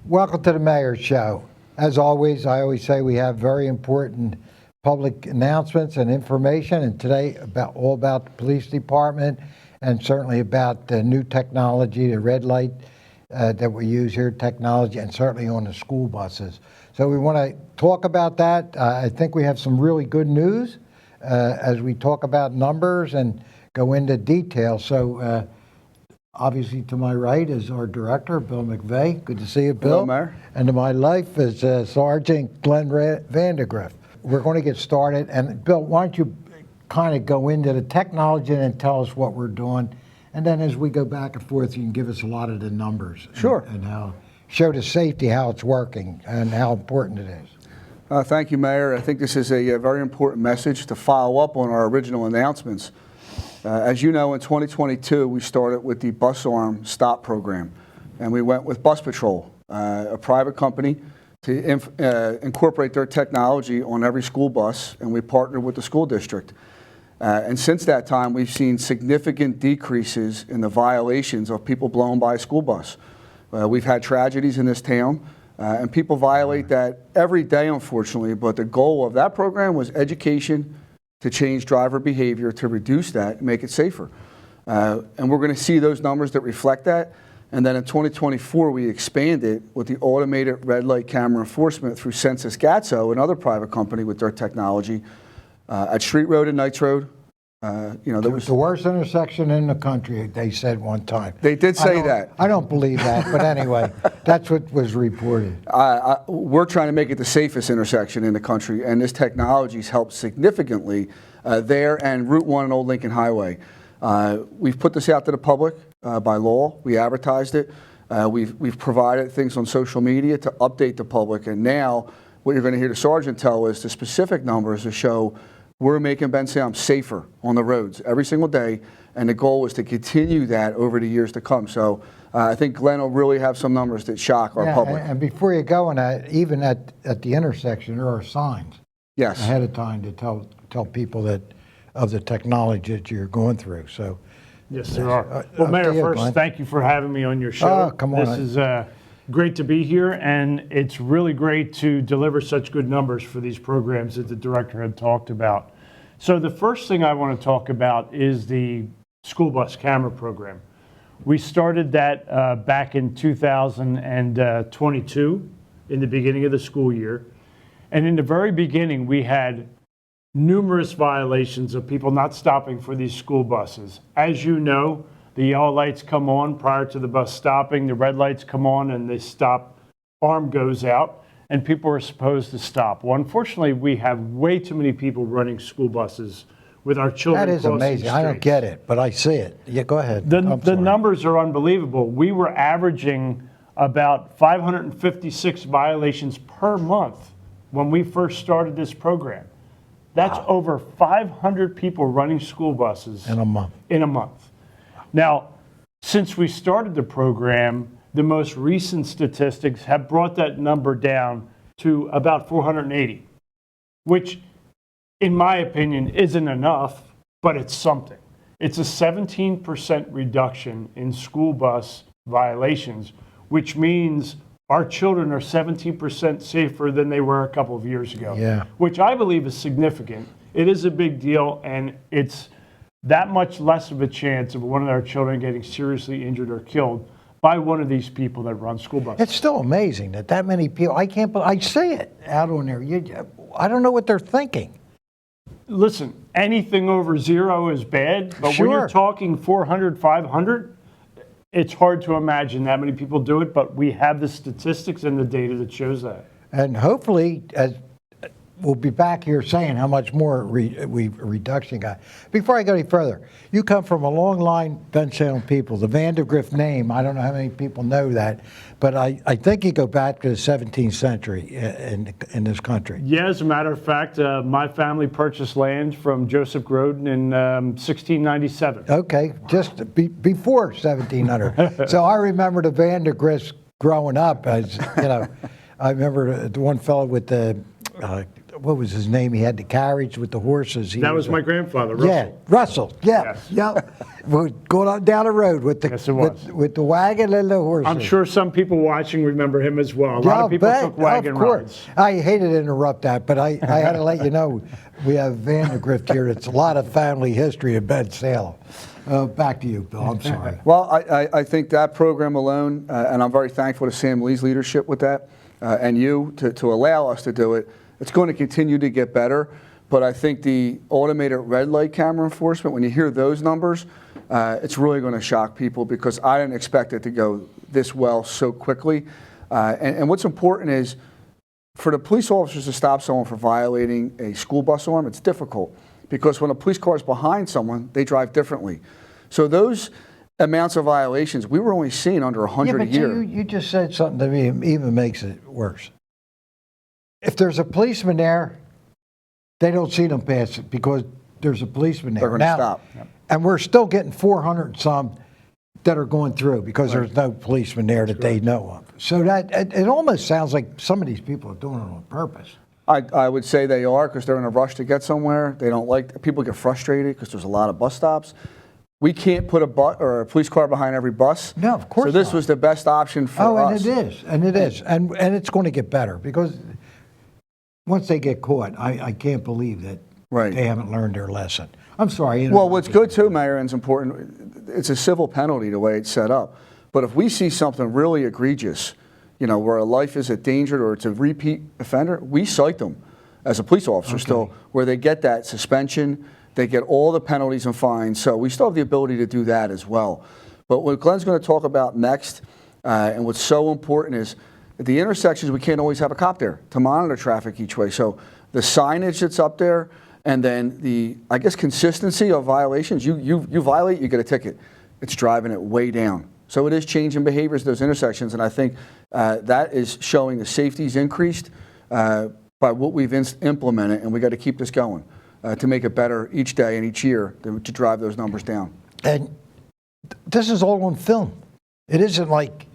Welcome to the Mayor's Show. As always, I always say we have very important public announcements and information, and today all about the police department and certainly about the new technology, the red light that we use here, technology, and certainly on the school buses. So we want to talk about that. I think we have some really good news as we talk about numbers and go into detail. So obviously, to my right is our director, Bill McVey. Good to see you, Bill. Hello, Mayor. And to my left is Sergeant Glenn Vandegrift. We're going to get started. And Bill, why don't you kind of go into the technology and tell us what we're doing. And then as we go back and forth, you can give us a lot of the numbers. Sure. And how show the safety, how it's working, and how important it is. Thank you, Mayor. I think this is a very important message to follow up on our original announcements. As you know, in 2022, we started with the Bus Arm Stop program, and we went with Bus Patrol, a private company, to incorporate their technology on every school bus, and we partnered with the school district. And since that time, we've seen significant decreases in the violations of people blown by a school bus. We've had tragedies in this town, and people violate that every day, unfortunately, but the goal of that program was education, to change driver behavior, to reduce that, and make it safer. And we're going to see those numbers that reflect that. And then in 2024, we expanded with the automated red light camera enforcement through Census Gatso, another private company with their technology, at Street Road and Knights Road. There was the worst intersection in the country, they said one time. They did say that. I don't believe that, but anyway, that's what was reported. We're trying to make it the safest intersection in the country, and this technology's helped significantly there and Route 1 and Old Lincoln Highway. We've put this out to the public by law. We advertised it. We've provided things on social media to update the public, and now what you're going to hear the sergeant tell is the specific numbers to show we're making Bensalem safer on the roads every single day, and the goal is to continue that over the years to come. So I think Glenn will really have some numbers that shock our public. And before you go on that, even at the intersection, there are signs ahead of time to tell people that of the technology that you're going through. So yes, there are. Well, Mayor, first, Glenn, thank you for having me on your show. Oh, come on. This is great to be here, and it's really great to deliver such good numbers for these programs that the director had talked about. So the first thing I want to talk about is the school bus camera program. We started that back in 2022, in the beginning of the school year. And in the very beginning, we had numerous violations of people not stopping for these school buses. As you know, the yellow lights come on prior to the bus stopping, the red lights come on, and the stop arm goes out, and people are supposed to stop. Well, unfortunately, we have way too many people running school buses with our children. That is amazing. I don't get it, but I see it. Yeah, go ahead. The numbers are unbelievable. We were averaging about 556 violations per month when we first started this program. That's over 500 people running school buses in a month. Now, since we started the program, the most recent statistics have brought that number down to about 480, which, in my opinion, isn't enough, but it's something. It's a 17% reduction in school bus violations, which means our children are 17% safer than they were a couple of years ago, which I believe is significant. It is a big deal, and it's that much less of a chance of one of our children getting seriously injured or killed by one of these people that run school buses. It's still amazing that many people, I can't believe, I see it out on there. I don't know what they're thinking. Listen, anything over zero is bad, but when you're talking 400, 500, it's hard to imagine that many people do it, but we have the statistics and the data that shows that. And hopefully, we'll be back here saying how much more reduction got. Before I go any further, you come from a long line Bensalem people. The Vandegrift name, I don't know how many people know that, but I think you go back to the 17th century in this country. Yeah, as a matter of fact, my family purchased land from Joseph Groden in 1697. Okay, just before 1700. So I remember the Vandegrifts growing up as, I remember the one fellow with the what was his name? He had the carriage with the horses. That was my grandfather, Russell. Yeah, Russell. Yeah, Yes. yep. We're going on down the road with the Yes, it was. with the wagon and the horses. I'm sure some people watching remember him as well. A lot of people took wagon of course. rides. I hated to interrupt that, but I had to let you know we have Vandegrift here. It's a lot of family history in Bensalem. Back to you, Bill. I'm sorry. Well, I think that program alone, and I'm very thankful to Sam Lee's leadership with that, and you to allow us to do it. It's going to continue to get better, but I think the automated red light camera enforcement, when you hear those numbers, it's really going to shock people because I didn't expect it to go this well so quickly. And what's important is for the police officers to stop someone for violating a school bus alarm, it's difficult because when a police car is behind someone, they drive differently. So those amounts of violations, we were only seeing under 100 a year. You just said something to me that even makes it worse. If there's a policeman there, they don't see them pass it because there's a policeman there. They're going to stop. And we're still getting 400 and some that are going through because there's no policeman there that they know of. So that it almost sounds like some of these people are doing it on purpose. I would say they are because they're in a rush to get somewhere. They don't like, people get frustrated because there's a lot of bus stops. We can't put a police car behind every bus. No, of course So this not. was the best option for us. And it is. And it's going to get better because once they get caught, I can't believe that they haven't learned their lesson. I'm sorry. Well, what's good too, Mayor, and it's important, it's a civil penalty the way it's set up. But if we see something really egregious, where a life is endangered or it's a repeat offender, we cite them as a police officer still, where they get that suspension, they get all the penalties and fines. So we still have the ability to do that as well. But what Glenn's going to talk about next, and what's so important is at the intersections, we can't always have a cop there to monitor traffic each way. So the signage that's up there, and then the, I guess, consistency of violations. You violate, you get a ticket. It's driving it way down. So it is changing behaviors at those intersections, and I think that is showing the safety's increased by what we've implemented, and we got to keep this going to make it better each day and each year to drive those numbers down. And this is all on film. It isn't like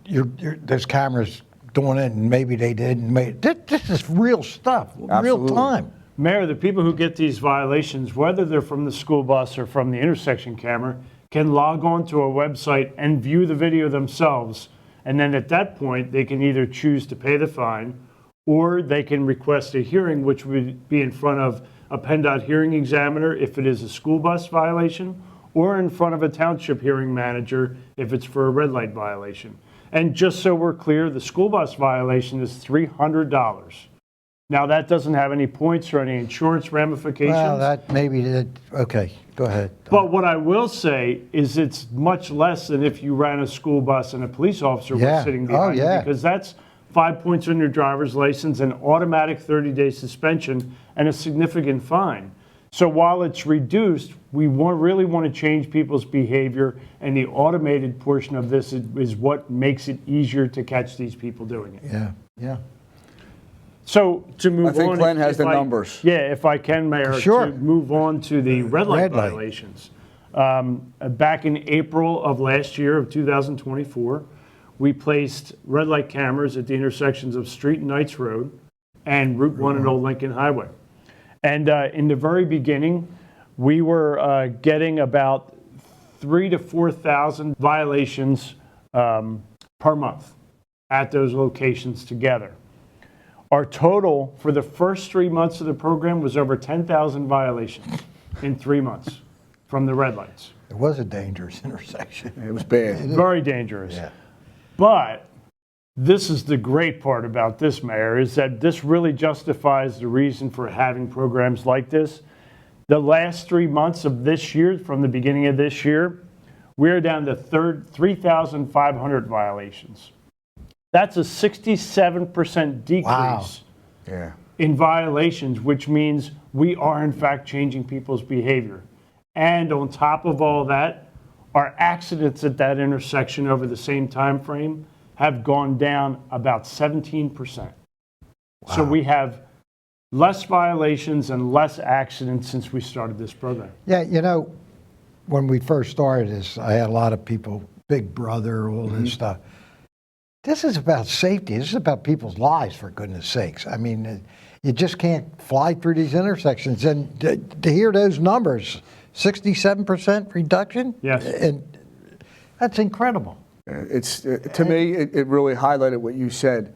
there's cameras doing it, and maybe they did. This is real stuff, Absolutely. real time. Mayor, the people who get these violations, whether they're from the school bus or from the intersection camera, can log on to a website and view the video themselves. And then at that point, they can either choose to pay the fine or they can request a hearing, which would be in front of a PennDOT hearing examiner if it is a school bus violation, or in front of a township hearing manager if it's for a red light violation. And just so we're clear, the school bus violation is $300. Now, that doesn't have any points or any insurance ramifications. Well, that maybe, okay, go ahead. But what I will say is it's much less than if you ran a school bus and a police officer was sitting behind you, because that's 5 points on your driver's license, an automatic 30-day suspension, and a significant fine. So while it's reduced, we really want to change people's behavior, and the automated portion of this is what makes it easier to catch these people doing it. Yeah. So to move on, I think Glenn has the numbers. Yeah, if I can, Mayor, Sure. to move on to the red light violations. Back in April of last year, of 2024, we placed red light cameras at the intersections of Street and Knights Road and Route 1 and Old Lincoln Highway. And in the very beginning, we were getting about 3,000 to 4,000 violations per month at those locations together. Our total for the first 3 months of the program was over 10,000 violations in 3 months from the red lights. It was a dangerous intersection. It was bad. Very dangerous. Yeah. But this is the great part about this, Mayor, is that this really justifies the reason for having programs like this. The last 3 months of this year, from the beginning of this year, we're down to 3,500 violations. That's a 67% decrease in violations, which means we are in fact changing people's behavior. And on top of all that, our accidents at that intersection over the same time frame have gone down about 17%. So we have less violations and less accidents since we started this program. Yeah, when we first started this, I had a lot of people, Big Brother, all this stuff. This is about safety. This is about people's lives, for goodness sakes. I mean, you just can't fly through these intersections. And to hear those numbers, 67% reduction? Yes. And that's incredible. It's to me, it really highlighted what you said,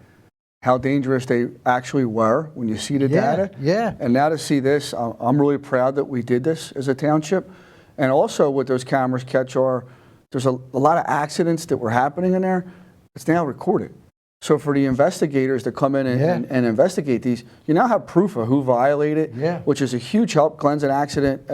how dangerous they actually were when you see the data. Yeah. And now to see this, I'm really proud that we did this as a township. And also what those cameras catch there's a lot of accidents that were happening in there. It's now recorded. So for the investigators to come in and investigate these, you now have proof of who violated, which is a huge help. Glenn's an accident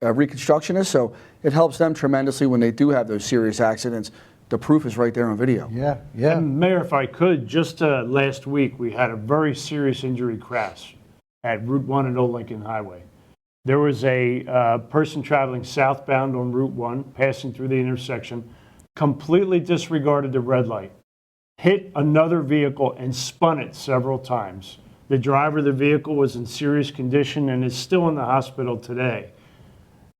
reconstructionist, so it helps them tremendously when they do have those serious accidents. The proof is right there on video. Yeah. And Mayor, if I could, just last week we had a very serious injury crash at Route 1 and Old Lincoln Highway. There was a person traveling southbound on Route 1, passing through the intersection, completely disregarded the red light, hit another vehicle and spun it several times. The driver of the vehicle was in serious condition and is still in the hospital today.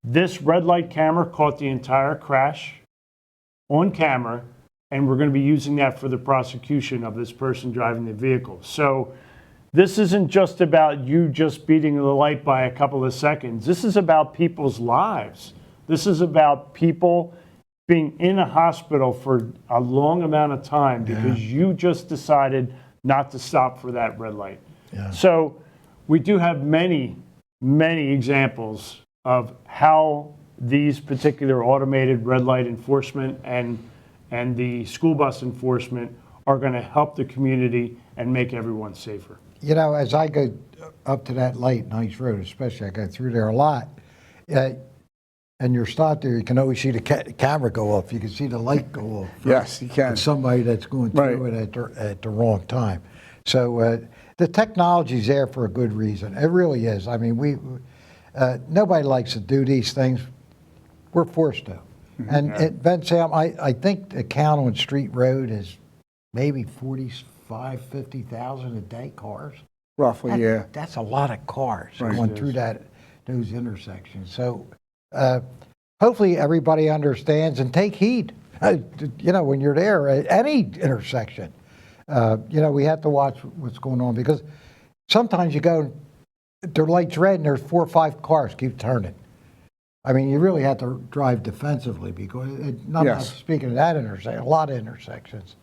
This red light camera caught the entire crash on camera, and we're going to be using that for the prosecution of this person driving the vehicle. So this isn't just about you just beating the light by a couple of seconds. This is about people's lives. This is about people being in a hospital for a long amount of time because you just decided not to stop for that red light. So we do have many, many examples of how these particular automated red light enforcement and the school bus enforcement are going to help the community and make everyone safer. You know, as I go up to that light, Nice Road especially, I go through there a lot, and you're stopped there, you can always see the camera go off. You can see the light go off. Yes, you can. Somebody that's going through it at the wrong time. So the technology's there for a good reason. It really is. I mean, nobody likes to do these things. We're forced to. And at Bensalem, I think the count on Street Road is maybe 50,000 a day cars. Roughly, yeah. That's a lot of cars going through those intersections. So hopefully everybody understands and take heed. You know, when you're there at any intersection, you know, we have to watch what's going on because sometimes you go, their light's red and there's 4 or 5 cars keep turning. I mean, you really have to drive defensively because, not speaking of that intersection, a lot of intersections.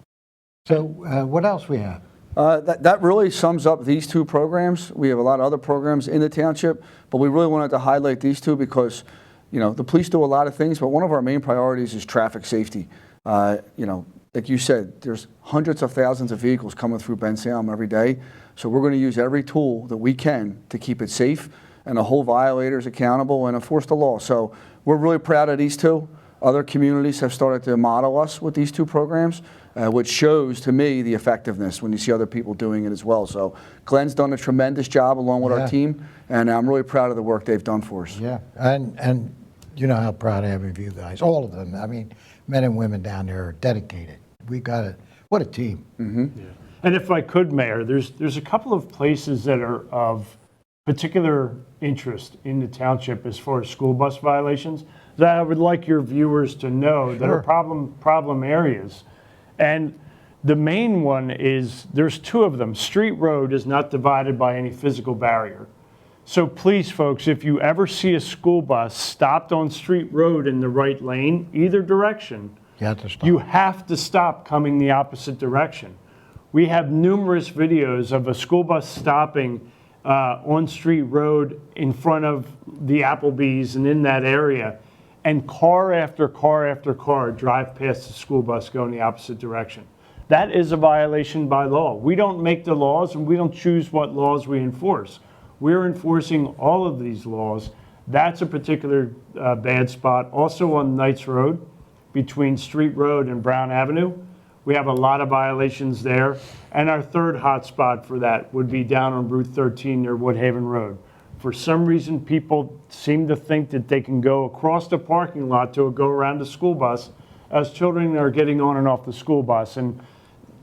So what else we have? That really sums up these 2 programs. We have a lot of other programs in the township, but we really wanted to highlight these 2 because, you know, the police do a lot of things, but one of our main priorities is traffic safety. You know, like you said, there's hundreds of thousands of vehicles coming through Bensalem every day. So we're going to use every tool that we can to keep it safe and to hold violators accountable and enforce the law. So we're really proud of these 2. Other communities have started to model us with these 2 programs, which shows to me the effectiveness when you see other people doing it as well. So Glenn's done a tremendous job along with our team, and I'm really proud of the work they've done for us. Yeah, and you know how proud I am of you guys, all of them. I mean, men and women down there are dedicated. We got it. What a team. And if I could, Mayor, there's a couple of places that are of particular interest in the township as far as school bus violations that I would like your viewers to know that are problem areas. And the main one is, there's 2 of them. Street Road is not divided by any physical barrier. So please, folks, if you ever see a school bus stopped on Street Road in the right lane, either direction, you have to stop coming the opposite direction. We have numerous videos of a school bus stopping on Street Road in front of the Applebee's and in that area, and car after car after car drive past the school bus going the opposite direction. That is a violation by law. We don't make the laws and we don't choose what laws we enforce. We're enforcing all of these laws. That's a particular bad spot. Also on Knights Road, between Street Road and Brown Avenue, we have a lot of violations there. And our third hot spot for that would be down on Route 13 near Woodhaven Road. For some reason, people seem to think that they can go across the parking lot to go around the school bus as children are getting on and off the school bus. And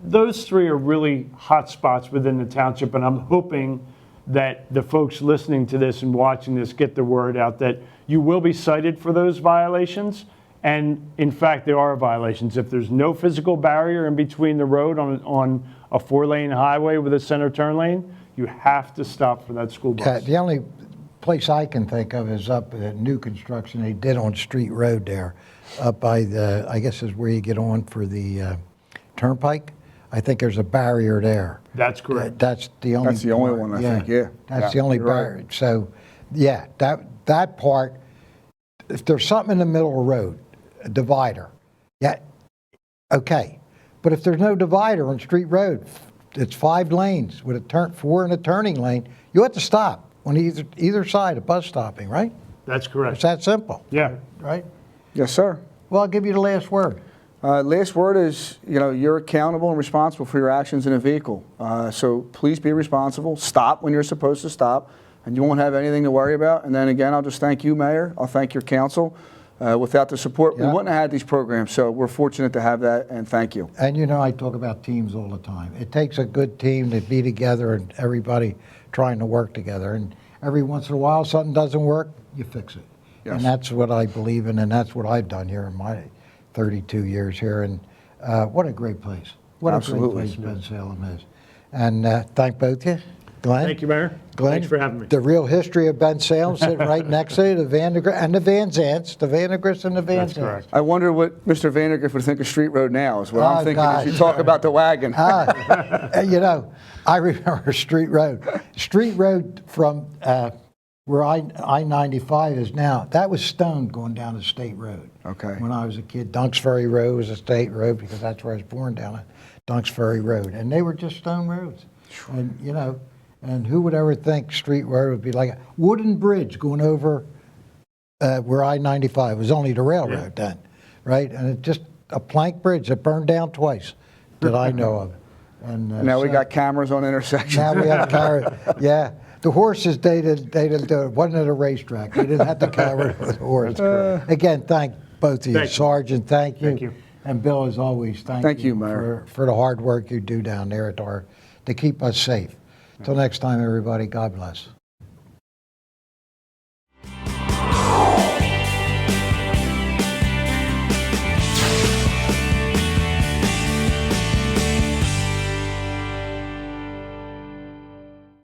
those 3 are really hot spots within the township, and I'm hoping that the folks listening to this and watching this get the word out that you will be cited for those violations. And in fact, there are violations. If there's no physical barrier in between the road on a 4-lane highway with a center turn lane, you have to stop for that school bus. The only place I can think of is up at new construction they did on Street Road there, up by the, I guess is where you get on for the Turnpike. I think there's a barrier there. That's correct. That's the only. That's the only one, I think, yeah. That's Yeah, the only you're right. barrier. So, yeah, that part, if there's something in the middle of the road, a divider, yeah, okay. But if there's no divider on Street Road, it's 5 lanes with 4 in a turning lane, you have to stop on either side of bus stopping, right? That's It's correct. that simple, Yeah. right? Yes, sir. Well, I'll give you the last word. Last word is, you're accountable and responsible for your actions in a vehicle. So please be responsible. Stop when you're supposed to stop, and you won't have anything to worry about. And then again, I'll just thank you, Mayor. I'll thank your council. Without the support, we Yeah. wouldn't have had these programs. So we're fortunate to have that, and thank you. And I talk about teams all the time. It takes a good team to be together and everybody trying to work together. And every once in a while, something doesn't work, you fix it. Yes. And that's what I believe in, and that's what I've done here in my 32 years here. And what a great place. What Absolutely. a great place Bensalem is. And thank both of you. Glenn? Thank you, Mayor. Glenn, Thanks for having me. The real history of Bensalem sitting right next to you, the Vandegrift and the Van Zants, the Vandegrifts and the Van That's Zants. correct. I wonder what Mr. Vandegrift would think of Street Road now, is what Oh, I'm thinking as you gosh. talk about the wagon. I remember Street Road. Street Road from where I-95 is now, that was stone going down the state road. Okay. When I was a kid, Dunks Ferry Road was a state road because that's where I was born, down at Dunks Ferry Road. And they were just stone roads. And, and who would ever think Street Road would be like a wooden bridge going over where I-95 was only the railroad then, right? And it just a plank bridge that burned down twice that I know of. And Now we so- got cameras on intersections. now we have camera. Yeah, the horses they didn't do it. It wasn't at a racetrack. They didn't have the camera for the horse. Again, thank both of you, Thank you. Sergeant. Thank you. Thank you. And Bill, as always, Thank you, Mayor. for the hard work you do down there to keep us safe. Till next time, everybody. God bless.